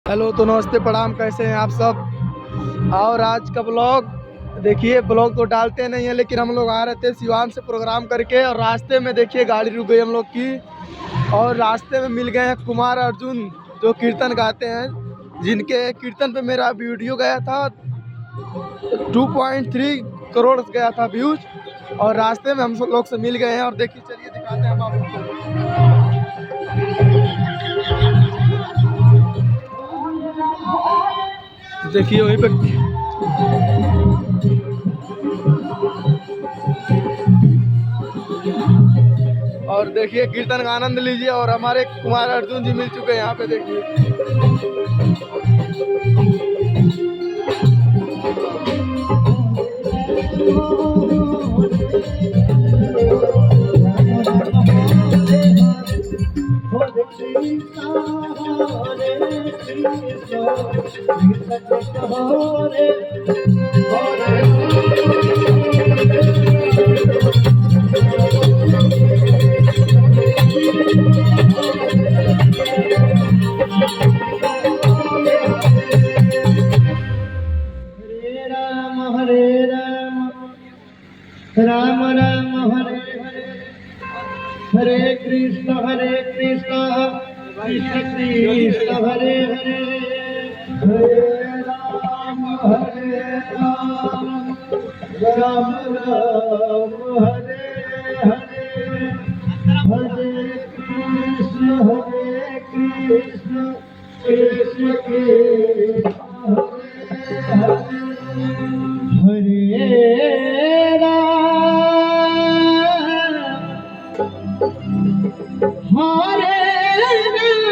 Hello तो नमस्ते प्रणाम, कैसे हैं आप सब। और आज का ब्लॉग देखिए, ब्लॉग तो डालते नहीं है लेकिन हम लोग आ रहे थे सिवान से प्रोग्राम करके, और रास्ते में देखिए गाड़ी रुक गई हम लोग की, और रास्ते में मिल गए हैं कुमार अर्जुन जो कीर्तन गाते हैं, जिनके कीर्तन पे मेरा वीडियो गया था 2.3 करोड़ गया था व्यूज, और रास्ते में हम सब लोग से मिल गए हैं। और देखिए, चलिए दिखाते हैं हम आपको। देखिए वहीं पे और देखिए कीर्तन का आनंद लीजिए, और हमारे कुमार अर्जुन जी मिल चुके हैं यहाँ पे। देखिए राम राम हरे हरे, हरे कृष्ण कृष्ण कृष्ण हरे हरे, हरे राम राम राम हरे हरे, हरे कृष्ण कृष्ण कृष्ण हरे राम हरे हरे